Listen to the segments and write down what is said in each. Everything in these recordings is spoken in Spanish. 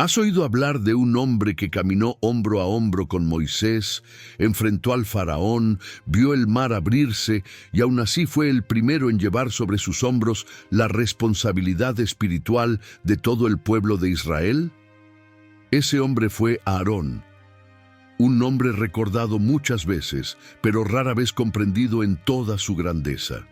¿Has oído hablar de un hombre que caminó hombro a hombro con Moisés, enfrentó al faraón, vio el mar abrirse y aún así fue el primero en llevar sobre sus hombros la responsabilidad espiritual de todo el pueblo de Israel? Ese hombre fue Aarón, un nombre recordado muchas veces, pero rara vez comprendido en toda su grandeza.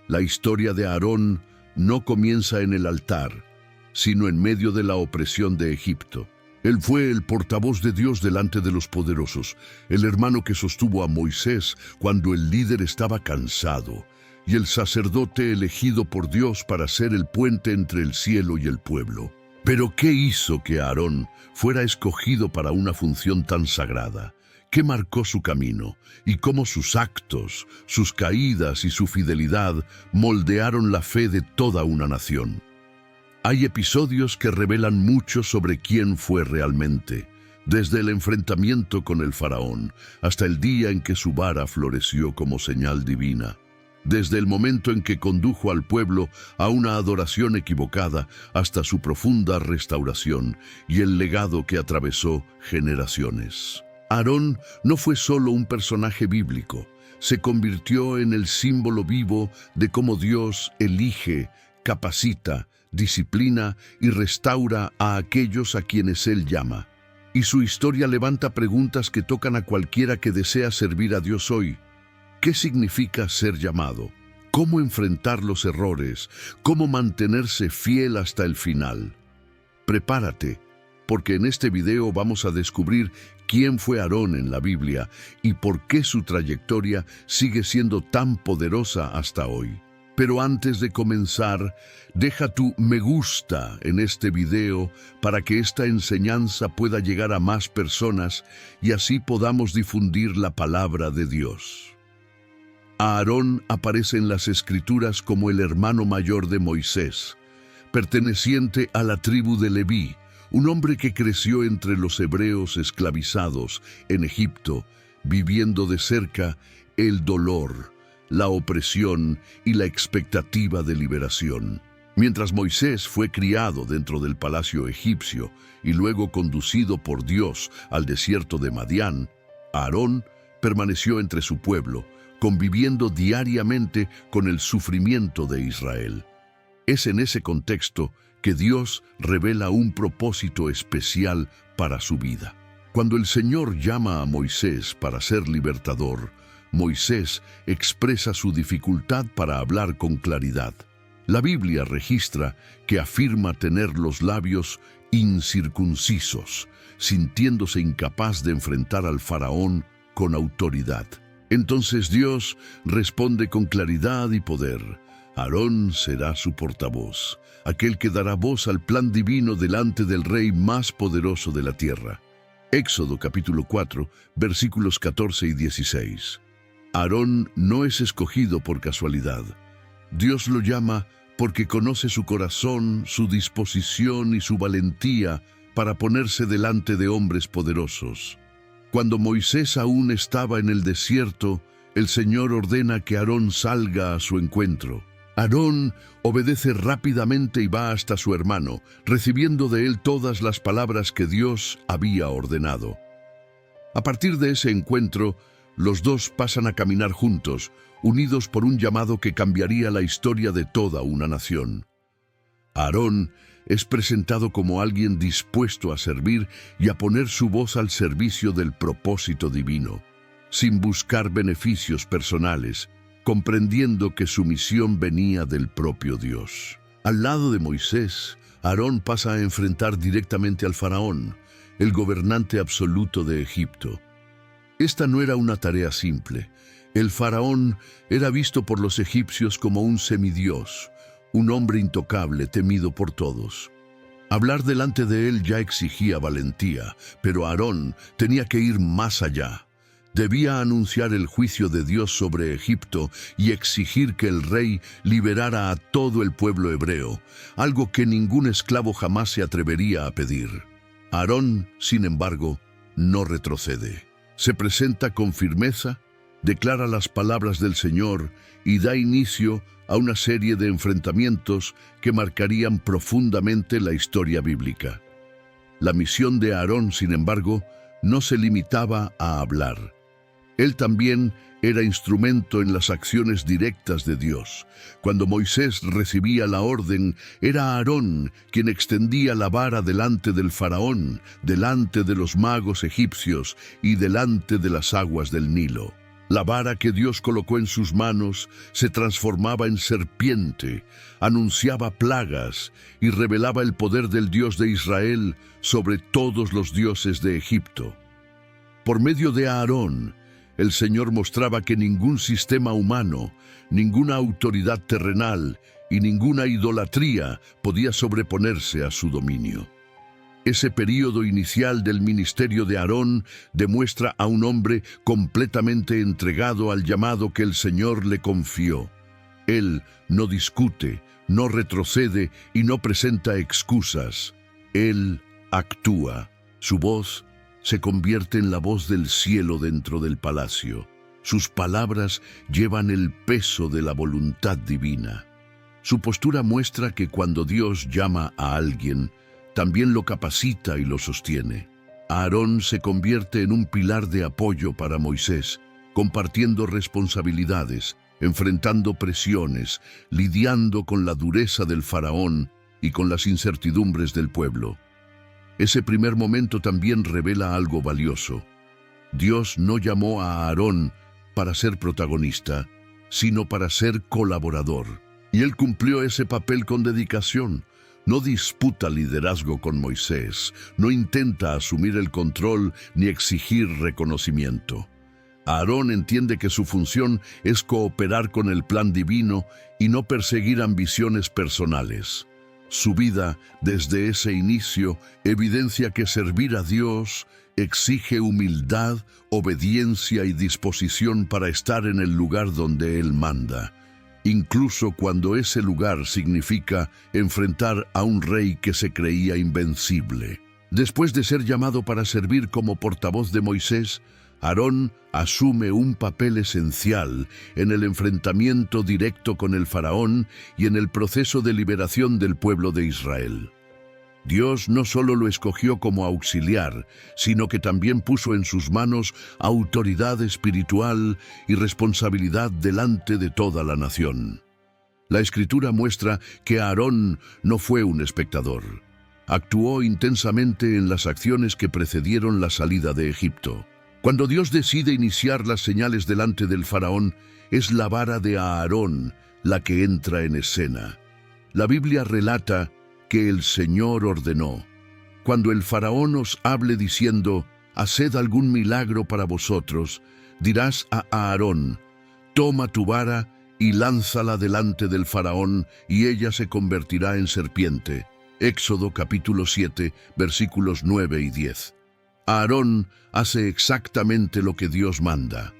La historia de Aarón no comienza en el altar, sino en medio de la opresión de Egipto. Él fue el portavoz de Dios delante de los poderosos, el hermano que sostuvo a Moisés cuando el líder estaba cansado, y el sacerdote elegido por Dios para ser el puente entre el cielo y el pueblo. Pero ¿qué hizo que Aarón fuera escogido para una función tan sagrada? ¿Qué marcó su camino? Y cómo sus actos, sus caídas y su fidelidad moldearon la fe de toda una nación. Hay episodios que revelan mucho sobre quién fue realmente, desde el enfrentamiento con el faraón hasta el día en que su vara floreció como señal divina, desde el momento en que condujo al pueblo a una adoración equivocada hasta su profunda restauración y el legado que atravesó generaciones. Aarón no fue solo un personaje bíblico, se convirtió en el símbolo vivo de cómo Dios elige, capacita, disciplina y restaura a aquellos a quienes Él llama. Y su historia levanta preguntas que tocan a cualquiera que desea servir a Dios hoy. ¿Qué significa ser llamado? ¿Cómo enfrentar los errores? ¿Cómo mantenerse fiel hasta el final? Prepárate, porque en este video vamos a descubrir quién fue Aarón en la Biblia y por qué su trayectoria sigue siendo tan poderosa hasta hoy. Pero antes de comenzar, deja tu me gusta en este video para que esta enseñanza pueda llegar a más personas y así podamos difundir la palabra de Dios. Aarón aparece en las Escrituras como el hermano mayor de Moisés, perteneciente a la tribu de Leví, un hombre que creció entre los hebreos esclavizados en Egipto, viviendo de cerca el dolor, la opresión y la expectativa de liberación. Mientras Moisés fue criado dentro del palacio egipcio y luego conducido por Dios al desierto de Madián, Aarón permaneció entre su pueblo, conviviendo diariamente con el sufrimiento de Israel. Es en ese contexto que Dios revela un propósito especial para su vida. Cuando el Señor llama a Moisés para ser libertador, Moisés expresa su dificultad para hablar con claridad. La Biblia registra que afirma tener los labios incircuncisos, sintiéndose incapaz de enfrentar al faraón con autoridad. Entonces Dios responde con claridad y poder. Aarón será su portavoz, aquel que dará voz al plan divino delante del rey más poderoso de la tierra. Éxodo capítulo 4, versículos 14 y 16. Aarón no es escogido por casualidad. Dios lo llama porque conoce su corazón, su disposición y su valentía para ponerse delante de hombres poderosos. Cuando Moisés aún estaba en el desierto, el Señor ordena que Aarón salga a su encuentro. Aarón obedece rápidamente y va hasta su hermano, recibiendo de él todas las palabras que Dios había ordenado. A partir de ese encuentro, los dos pasan a caminar juntos, unidos por un llamado que cambiaría la historia de toda una nación. Aarón es presentado como alguien dispuesto a servir y a poner su voz al servicio del propósito divino, sin buscar beneficios personales, comprendiendo que su misión venía del propio Dios. Al lado de Moisés, Aarón pasa a enfrentar directamente al faraón, el gobernante absoluto de Egipto. Esta no era una tarea simple. El faraón era visto por los egipcios como un semidios, un hombre intocable, temido por todos. Hablar delante de él ya exigía valentía, pero Aarón tenía que ir más allá. Debía anunciar el juicio de Dios sobre Egipto y exigir que el rey liberara a todo el pueblo hebreo, algo que ningún esclavo jamás se atrevería a pedir. Aarón, sin embargo, no retrocede. Se presenta con firmeza, declara las palabras del Señor y da inicio a una serie de enfrentamientos que marcarían profundamente la historia bíblica. La misión de Aarón, sin embargo, no se limitaba a hablar. Él también era instrumento en las acciones directas de Dios. Cuando Moisés recibía la orden, era Aarón quien extendía la vara delante del faraón, delante de los magos egipcios y delante de las aguas del Nilo. La vara que Dios colocó en sus manos se transformaba en serpiente, anunciaba plagas y revelaba el poder del Dios de Israel sobre todos los dioses de Egipto. Por medio de Aarón, el Señor mostraba que ningún sistema humano, ninguna autoridad terrenal y ninguna idolatría podía sobreponerse a su dominio. Ese período inicial del ministerio de Aarón demuestra a un hombre completamente entregado al llamado que el Señor le confió. Él no discute, no retrocede y no presenta excusas. Él actúa. Su voz se convierte en la voz del cielo dentro del palacio. Sus palabras llevan el peso de la voluntad divina. Su postura muestra que cuando Dios llama a alguien, también lo capacita y lo sostiene. Aarón se convierte en un pilar de apoyo para Moisés, compartiendo responsabilidades, enfrentando presiones, lidiando con la dureza del faraón y con las incertidumbres del pueblo. Ese primer momento también revela algo valioso. Dios no llamó a Aarón para ser protagonista, sino para ser colaborador. Y él cumplió ese papel con dedicación. No disputa liderazgo con Moisés, no intenta asumir el control ni exigir reconocimiento. Aarón entiende que su función es cooperar con el plan divino y no perseguir ambiciones personales. Su vida, desde ese inicio, evidencia que servir a Dios exige humildad, obediencia y disposición para estar en el lugar donde Él manda, incluso cuando ese lugar significa enfrentar a un rey que se creía invencible. Después de ser llamado para servir como portavoz de Moisés, Aarón asume un papel esencial en el enfrentamiento directo con el faraón y en el proceso de liberación del pueblo de Israel. Dios no solo lo escogió como auxiliar, sino que también puso en sus manos autoridad espiritual y responsabilidad delante de toda la nación. La Escritura muestra que Aarón no fue un espectador. Actuó intensamente en las acciones que precedieron la salida de Egipto. Cuando Dios decide iniciar las señales delante del faraón, es la vara de Aarón la que entra en escena. La Biblia relata que el Señor ordenó: cuando el faraón os hable diciendo, haced algún milagro para vosotros, dirás a Aarón, toma tu vara y lánzala delante del faraón, y ella se convertirá en serpiente. Éxodo capítulo 7, versículos 9 y 10. Aarón hace exactamente lo que Dios manda.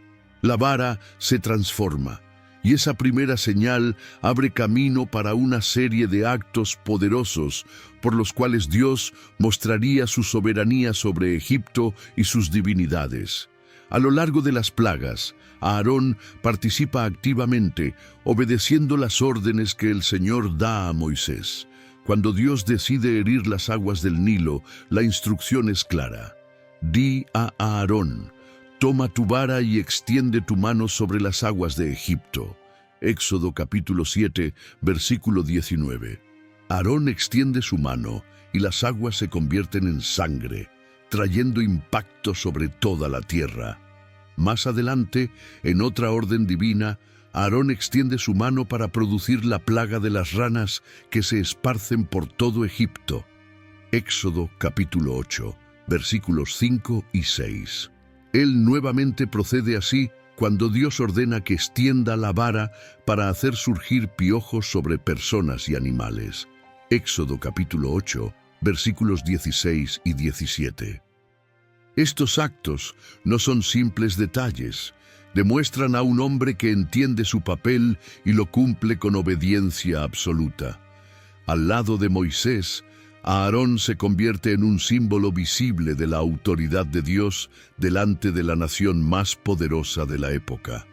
La vara se transforma, y esa primera señal abre camino para una serie de actos poderosos por los cuales Dios mostraría su soberanía sobre Egipto y sus divinidades. A lo largo de las plagas, Aarón participa activamente, obedeciendo las órdenes que el Señor da a Moisés. Cuando Dios decide herir las aguas del Nilo, la instrucción es clara. Di a Aarón, toma tu vara y extiende tu mano sobre las aguas de Egipto. Éxodo capítulo 7, versículo 19. Aarón extiende su mano y las aguas se convierten en sangre, trayendo impacto sobre toda la tierra. Más adelante, en otra orden divina, Aarón extiende su mano para producir la plaga de las ranas que se esparcen por todo Egipto. Éxodo capítulo 8, versículos 5 y 6. Él nuevamente procede así cuando Dios ordena que extienda la vara para hacer surgir piojos sobre personas y animales. Éxodo capítulo 8, versículos 16 y 17. Estos actos no son simples detalles, demuestran a un hombre que entiende su papel y lo cumple con obediencia absoluta. Al lado de Moisés, Aarón se convierte en un símbolo visible de la autoridad de Dios delante de la nación más poderosa de la época.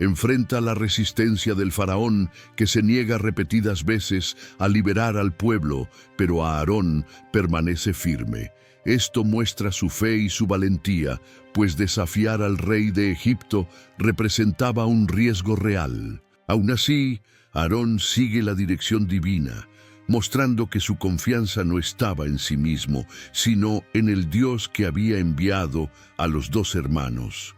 enfrenta la resistencia del faraón, que se niega repetidas veces a liberar al pueblo, pero Aarón permanece firme. Esto muestra su fe y su valentía, pues desafiar al rey de Egipto representaba un riesgo real. Aún así, Aarón sigue la dirección divina, mostrando que su confianza no estaba en sí mismo, sino en el Dios que había enviado a los dos hermanos.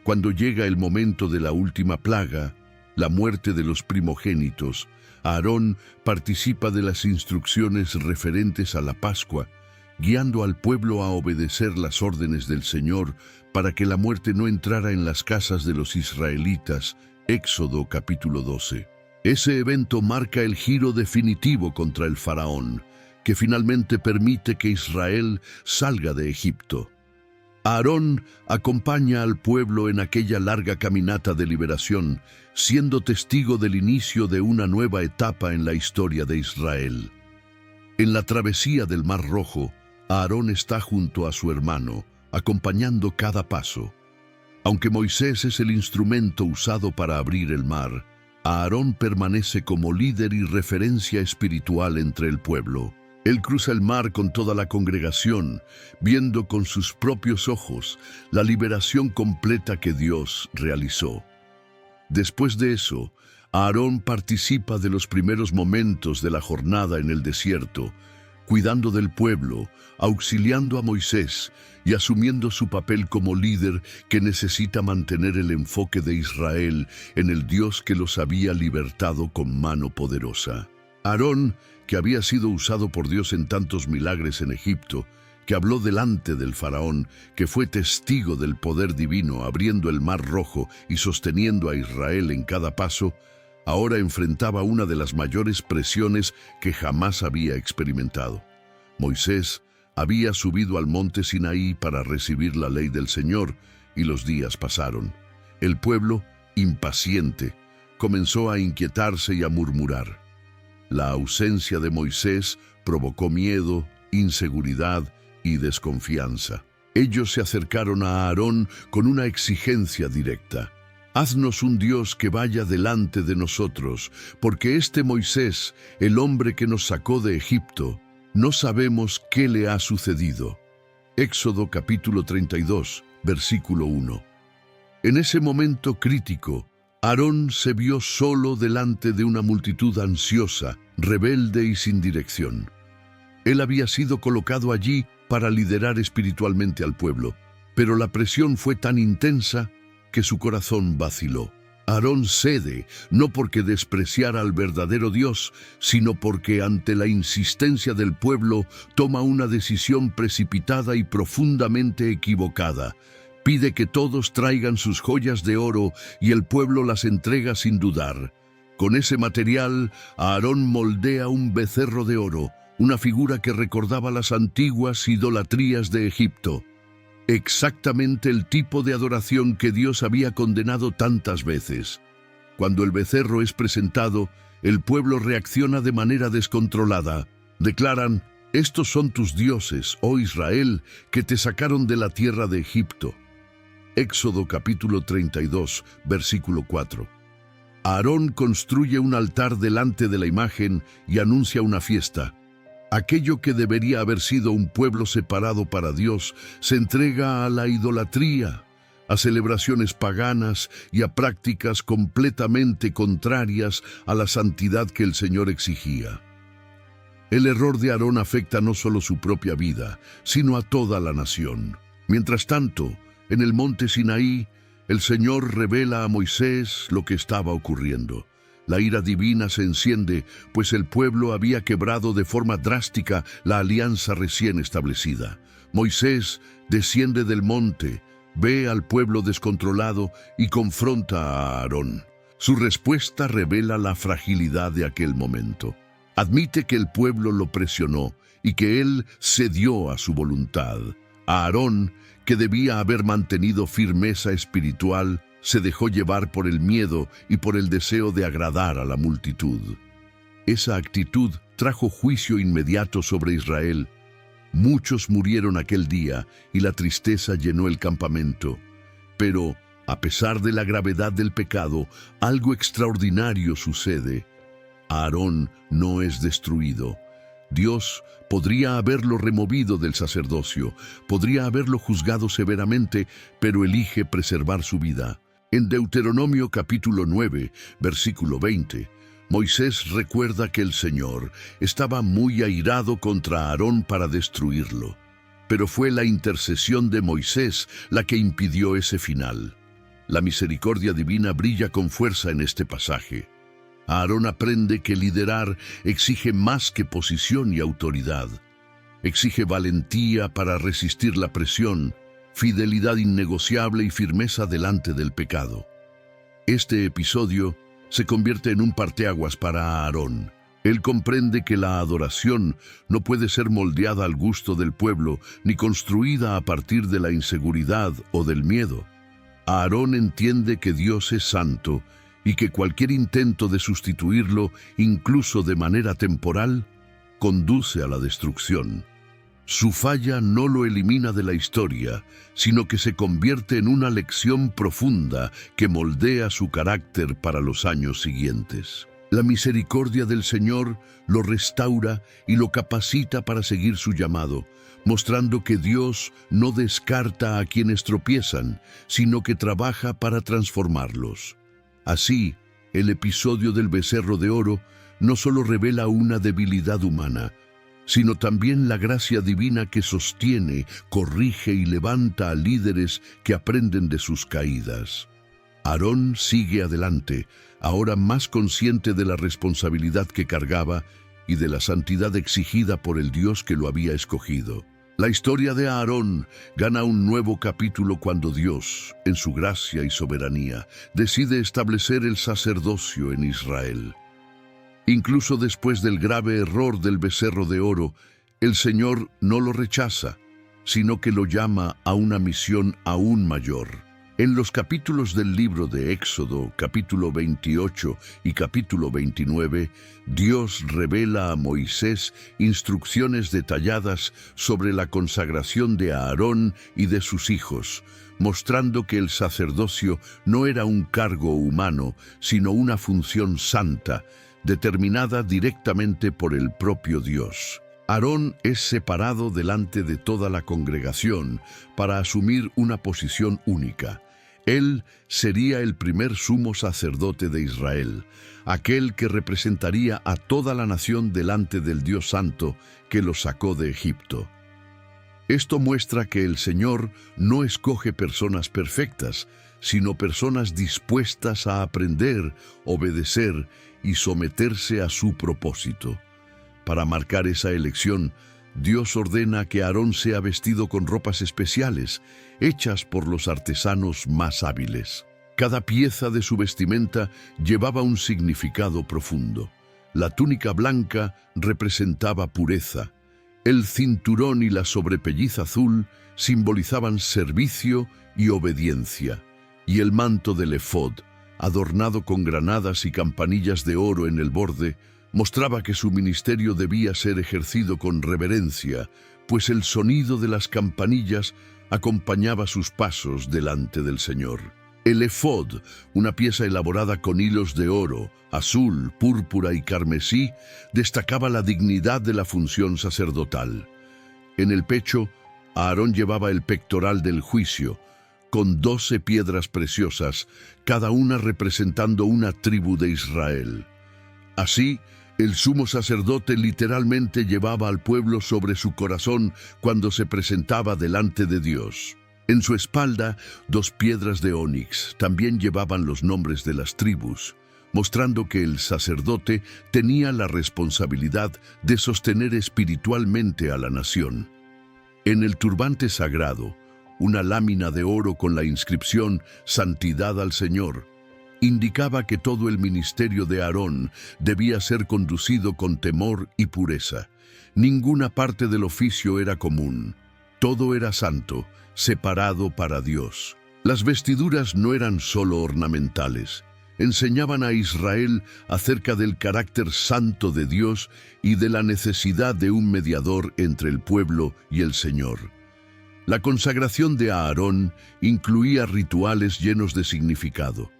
Cuando llega el momento de la última plaga, la muerte de los primogénitos, Aarón participa de las instrucciones referentes a la Pascua, guiando al pueblo a obedecer las órdenes del Señor para que la muerte no entrara en las casas de los israelitas. Éxodo capítulo 12. Ese evento marca el giro definitivo contra el faraón, que finalmente permite que Israel salga de Egipto. Aarón acompaña al pueblo en aquella larga caminata de liberación, siendo testigo del inicio de una nueva etapa en la historia de Israel. En la travesía del Mar Rojo, Aarón está junto a su hermano, acompañando cada paso. Aunque Moisés es el instrumento usado para abrir el mar, Aarón permanece como líder y referencia espiritual entre el pueblo. Él cruza el mar con toda la congregación, viendo con sus propios ojos la liberación completa que Dios realizó. Después de eso, Aarón participa de los primeros momentos de la jornada en el desierto, cuidando del pueblo, auxiliando a Moisés y asumiendo su papel como líder que necesita mantener el enfoque de Israel en el Dios que los había libertado con mano poderosa. Aarón, que había sido usado por Dios en tantos milagros en Egipto, que habló delante del faraón, que fue testigo del poder divino abriendo el Mar Rojo y sosteniendo a Israel en cada paso, ahora enfrentaba una de las mayores presiones que jamás había experimentado. Moisés había subido al monte Sinaí para recibir la ley del Señor, y los días pasaron. El pueblo, impaciente, comenzó a inquietarse y a murmurar. La ausencia de Moisés provocó miedo, inseguridad y desconfianza. Ellos se acercaron a Aarón con una exigencia directa. Haznos un Dios que vaya delante de nosotros, porque este Moisés, el hombre que nos sacó de Egipto, no sabemos qué le ha sucedido. Éxodo capítulo 32, versículo 1. En ese momento crítico, Aarón se vio solo delante de una multitud ansiosa, rebelde y sin dirección. Él había sido colocado allí para liderar espiritualmente al pueblo, pero la presión fue tan intensa que su corazón vaciló. Aarón cede, no porque despreciara al verdadero Dios, sino porque ante la insistencia del pueblo toma una decisión precipitada y profundamente equivocada. Pide que todos traigan sus joyas de oro y el pueblo las entrega sin dudar. Con ese material, Aarón moldea un becerro de oro, una figura que recordaba las antiguas idolatrías de Egipto. Exactamente el tipo de adoración que Dios había condenado tantas veces. Cuando el becerro es presentado, el pueblo reacciona de manera descontrolada. Declaran: estos son tus dioses, oh Israel, que te sacaron de la tierra de Egipto. Éxodo capítulo 32, versículo 4. Aarón construye un altar delante de la imagen y anuncia una fiesta. Aquello que debería haber sido un pueblo separado para Dios se entrega a la idolatría, a celebraciones paganas y a prácticas completamente contrarias a la santidad que el Señor exigía. El error de Aarón afecta no solo su propia vida, sino a toda la nación. Mientras tanto, en el monte Sinaí, el Señor revela a Moisés lo que estaba ocurriendo. La ira divina se enciende, pues el pueblo había quebrado de forma drástica la alianza recién establecida. Moisés desciende del monte, ve al pueblo descontrolado y confronta a Aarón. Su respuesta revela la fragilidad de aquel momento. Admite que el pueblo lo presionó y que él cedió a su voluntad. Aarón, que debía haber mantenido firmeza espiritual, se dejó llevar por el miedo y por el deseo de agradar a la multitud. Esa actitud trajo juicio inmediato sobre Israel. Muchos murieron aquel día y la tristeza llenó el campamento. Pero A pesar de la gravedad del pecado, algo extraordinario sucede. Aarón no es destruido. Dios podría haberlo removido del sacerdocio, podría haberlo juzgado severamente, pero elige preservar su vida. En Deuteronomio capítulo 9, versículo 20, Moisés recuerda que el Señor estaba muy airado contra Aarón para destruirlo. Pero fue la intercesión de Moisés la que impidió ese final. La misericordia divina brilla con fuerza en este pasaje. Aarón aprende que liderar exige más que posición y autoridad. Exige valentía para resistir la presión, fidelidad innegociable y firmeza delante del pecado. Este episodio se convierte en un parteaguas para Aarón. Él comprende que la adoración no puede ser moldeada al gusto del pueblo ni construida a partir de la inseguridad o del miedo. Aarón entiende que Dios es santo y que cualquier intento de sustituirlo, incluso de manera temporal, conduce a la destrucción. Su falla no lo elimina de la historia, sino que se convierte en una lección profunda que moldea su carácter para los años siguientes. La misericordia del Señor lo restaura y lo capacita para seguir su llamado, mostrando que Dios no descarta a quienes tropiezan, sino que trabaja para transformarlos. Así, el episodio del becerro de oro no solo revela una debilidad humana, sino también la gracia divina que sostiene, corrige y levanta a líderes que aprenden de sus caídas. Aarón sigue adelante, ahora más consciente de la responsabilidad que cargaba y de la santidad exigida por el Dios que lo había escogido. La historia de Aarón gana un nuevo capítulo cuando Dios, en su gracia y soberanía, decide establecer el sacerdocio en Israel. Incluso después del grave error del becerro de oro, el Señor no lo rechaza, sino que lo llama a una misión aún mayor. En los capítulos del libro de Éxodo, capítulo 28 y capítulo 29, Dios revela a Moisés instrucciones detalladas sobre la consagración de Aarón y de sus hijos, mostrando que el sacerdocio no era un cargo humano, sino una función santa, determinada directamente por el propio Dios. Aarón es separado delante de toda la congregación para asumir una posición única. Él sería el primer sumo sacerdote de Israel, aquel que representaría a toda la nación delante del Dios Santo que los sacó de Egipto. Esto muestra que el Señor no escoge personas perfectas, sino personas dispuestas a aprender, obedecer y someterse a su propósito. Para marcar esa elección, Dios ordena que Aarón sea vestido con ropas especiales, hechas por los artesanos más hábiles. Cada pieza de su vestimenta llevaba un significado profundo. La túnica blanca representaba pureza. El cinturón y la sobrepelliz azul simbolizaban servicio y obediencia. Y el manto del efod, adornado con granadas y campanillas de oro en el borde, mostraba que su ministerio debía ser ejercido con reverencia, pues el sonido de las campanillas acompañaba sus pasos delante del Señor. El efod, una pieza elaborada con hilos de oro, azul, púrpura y carmesí, destacaba la dignidad de la función sacerdotal. En el pecho, Aarón llevaba el pectoral del juicio, con 12 piedras preciosas, cada una representando una tribu de Israel. Así, el sumo sacerdote literalmente llevaba al pueblo sobre su corazón cuando se presentaba delante de Dios. En su espalda, 2 piedras de ónix también llevaban los nombres de las tribus, mostrando que el sacerdote tenía la responsabilidad de sostener espiritualmente a la nación. En el turbante sagrado, una lámina de oro con la inscripción «Santidad al Señor» indicaba que todo el ministerio de Aarón debía ser conducido con temor y pureza. Ninguna parte del oficio era común. Todo era santo, separado para Dios. Las vestiduras no eran solo ornamentales. Enseñaban a Israel acerca del carácter santo de Dios y de la necesidad de un mediador entre el pueblo y el Señor. La consagración de Aarón incluía rituales llenos de significado.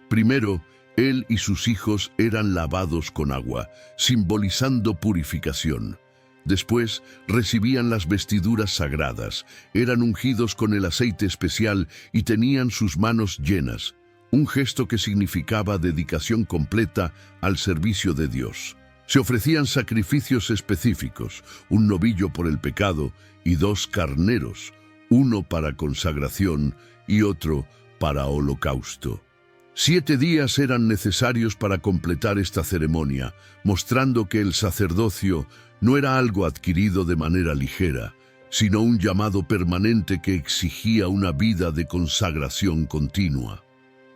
Primero, él y sus hijos eran lavados con agua, simbolizando purificación. Después, recibían las vestiduras sagradas, eran ungidos con el aceite especial y tenían sus manos llenas, un gesto que significaba dedicación completa al servicio de Dios. Se ofrecían sacrificios específicos, un novillo por el pecado y 2 carneros, uno para consagración y otro para holocausto. 7 días eran necesarios para completar esta ceremonia, mostrando que el sacerdocio no era algo adquirido de manera ligera, sino un llamado permanente que exigía una vida de consagración continua.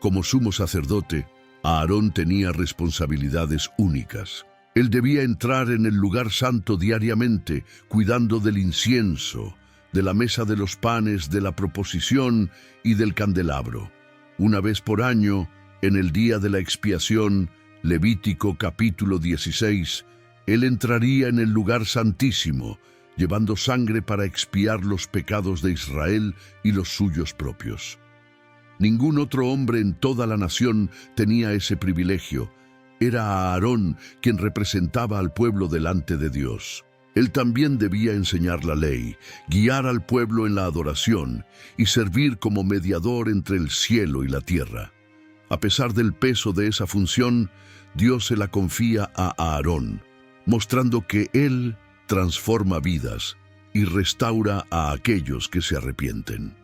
Como sumo sacerdote, Aarón tenía responsabilidades únicas. Él debía entrar en el lugar santo diariamente, cuidando del incienso, de la mesa de los panes, de la proposición y del candelabro. Una vez por año, en el día de la expiación, Levítico capítulo 16, él entraría en el lugar santísimo, llevando sangre para expiar los pecados de Israel y los suyos propios. Ningún otro hombre en toda la nación tenía ese privilegio. Era Aarón quien representaba al pueblo delante de Dios. Él también debía enseñar la ley, guiar al pueblo en la adoración y servir como mediador entre el cielo y la tierra. A pesar del peso de esa función, Dios se la confía a Aarón, mostrando que él transforma vidas y restaura a aquellos que se arrepienten.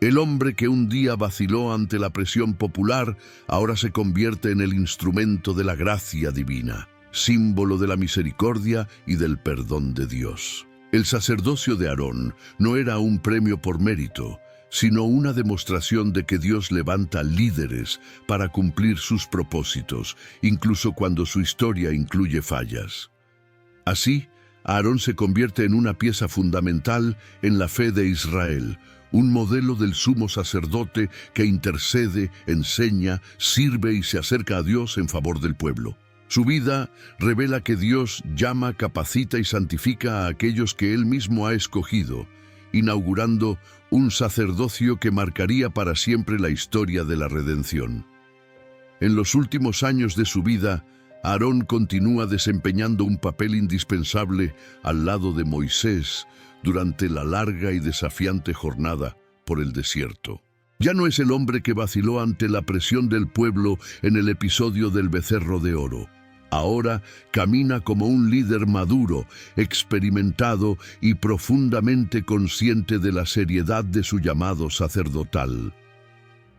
El hombre que un día vaciló ante la presión popular ahora se convierte en el instrumento de la gracia divina, símbolo de la misericordia y del perdón de Dios. El sacerdocio de Aarón no era un premio por mérito, sino una demostración de que Dios levanta líderes para cumplir sus propósitos, incluso cuando su historia incluye fallas. Así, Aarón se convierte en una pieza fundamental en la fe de Israel, un modelo del sumo sacerdote que intercede, enseña, sirve y se acerca a Dios en favor del pueblo. Su vida revela que Dios llama, capacita y santifica a aquellos que Él mismo ha escogido, inaugurando un sacerdocio que marcaría para siempre la historia de la redención. En los últimos años de su vida, Aarón continúa desempeñando un papel indispensable al lado de Moisés durante la larga y desafiante jornada por el desierto. Ya no es el hombre que vaciló ante la presión del pueblo en el episodio del becerro de oro. Ahora camina como un líder maduro, experimentado y profundamente consciente de la seriedad de su llamado sacerdotal.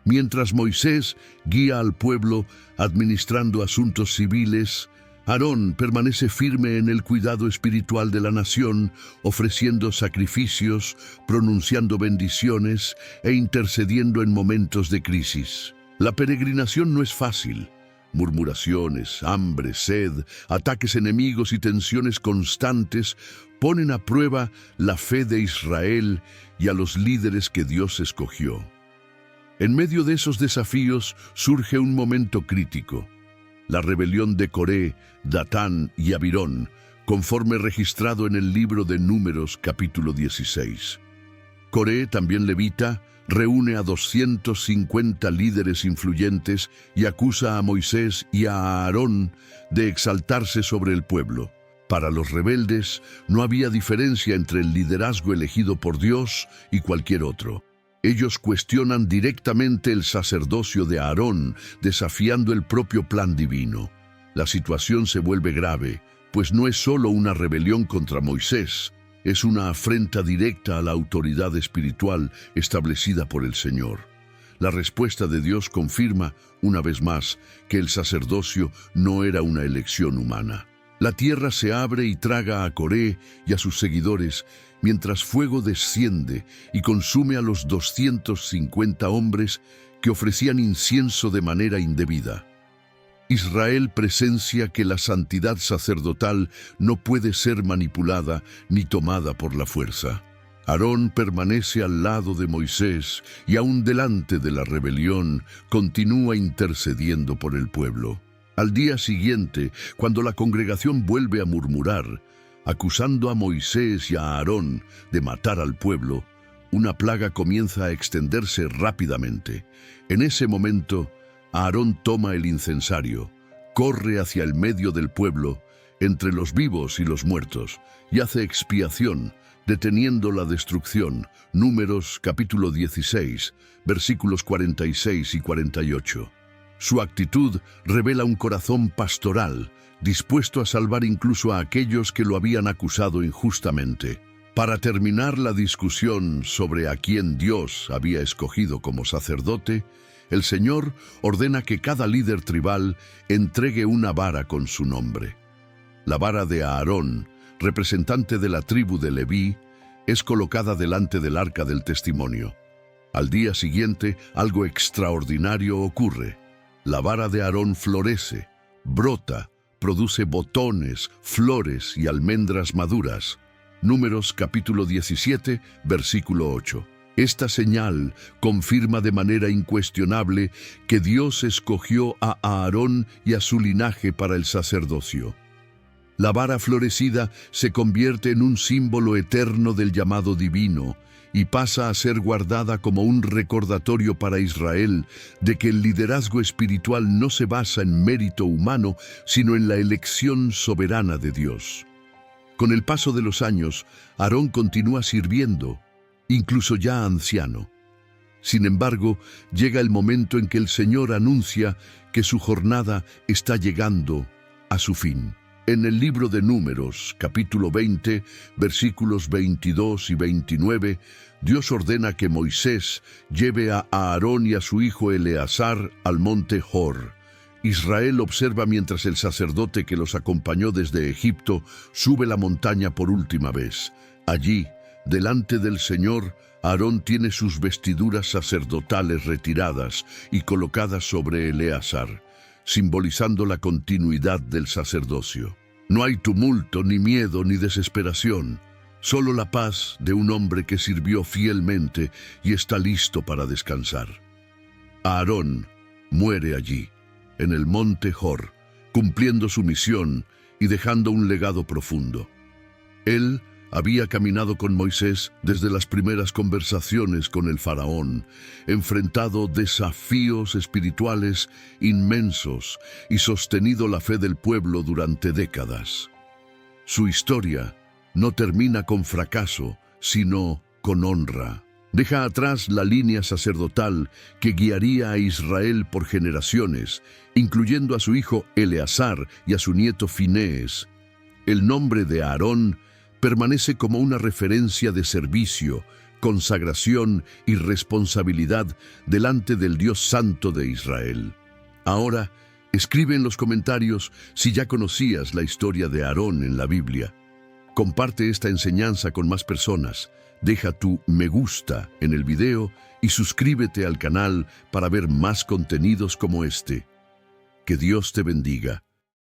Mientras Moisés guía al pueblo administrando asuntos civiles, Aarón permanece firme en el cuidado espiritual de la nación, ofreciendo sacrificios, pronunciando bendiciones e intercediendo en momentos de crisis. La peregrinación no es fácil. Murmuraciones, hambre, sed, ataques enemigos y tensiones constantes ponen a prueba la fe de Israel y a los líderes que Dios escogió. En medio de esos desafíos surge un momento crítico: la rebelión de Coré, Datán y Abirón, conforme registrado en el libro de Números capítulo 16. Coré, también levita, reúne a 250 líderes influyentes y acusa a Moisés y a Aarón de exaltarse sobre el pueblo. Para los rebeldes no había diferencia entre el liderazgo elegido por Dios y cualquier otro. Ellos cuestionan directamente el sacerdocio de Aarón, desafiando el propio plan divino. La situación se vuelve grave, pues no es solo una rebelión contra Moisés, es una afrenta directa a la autoridad espiritual establecida por el Señor. La respuesta de Dios confirma, una vez más, que el sacerdocio no era una elección humana. La tierra se abre y traga a Coré y a sus seguidores, mientras fuego desciende y consume a los 250 hombres que ofrecían incienso de manera indebida. Israel presencia que la santidad sacerdotal no puede ser manipulada ni tomada por la fuerza. Aarón permanece al lado de Moisés y aún delante de la rebelión continúa intercediendo por el pueblo. Al día siguiente, cuando la congregación vuelve a murmurar, acusando a Moisés y a Aarón de matar al pueblo, una plaga comienza a extenderse rápidamente. En ese momento, Aarón toma el incensario, corre hacia el medio del pueblo, entre los vivos y los muertos, y hace expiación, deteniendo la destrucción. Números capítulo 16, versículos 46 y 48. Su actitud revela un corazón pastoral, dispuesto a salvar incluso a aquellos que lo habían acusado injustamente. Para terminar la discusión sobre a quién Dios había escogido como sacerdote, el Señor ordena que cada líder tribal entregue una vara con su nombre. La vara de Aarón, representante de la tribu de Leví, es colocada delante del arca del testimonio. Al día siguiente, algo extraordinario ocurre. La vara de Aarón florece, brota, produce botones, flores y almendras maduras. Números capítulo 17, versículo 8. Esta señal confirma de manera incuestionable que Dios escogió a Aarón y a su linaje para el sacerdocio. La vara florecida se convierte en un símbolo eterno del llamado divino y pasa a ser guardada como un recordatorio para Israel de que el liderazgo espiritual no se basa en mérito humano, sino en la elección soberana de Dios. Con el paso de los años, Aarón continúa sirviendo, incluso ya anciano. Sin embargo, llega el momento en que el Señor anuncia que su jornada está llegando a su fin. En el libro de Números, capítulo 20, versículos 22 y 29, Dios ordena que Moisés lleve a Aarón y a su hijo Eleazar al monte Hor. Israel observa mientras el sacerdote que los acompañó desde Egipto sube la montaña por última vez. Allí, delante del Señor, Aarón tiene sus vestiduras sacerdotales retiradas y colocadas sobre Eleazar, simbolizando la continuidad del sacerdocio. No hay tumulto, ni miedo, ni desesperación, solo la paz de un hombre que sirvió fielmente y está listo para descansar. Aarón muere allí, en el monte Hor, cumpliendo su misión y dejando un legado profundo. Él había caminado con Moisés desde las primeras conversaciones con el faraón, enfrentado desafíos espirituales inmensos y sostenido la fe del pueblo durante décadas. Su historia no termina con fracaso, sino con honra. Deja atrás la línea sacerdotal que guiaría a Israel por generaciones, incluyendo a su hijo Eleazar y a su nieto Finees. El nombre de Aarón permanece como una referencia de servicio, consagración y responsabilidad delante del Dios Santo de Israel. Ahora, escribe en los comentarios si ya conocías la historia de Aarón en la Biblia. Comparte esta enseñanza con más personas, deja tu me gusta en el video y suscríbete al canal para ver más contenidos como este. Que Dios te bendiga.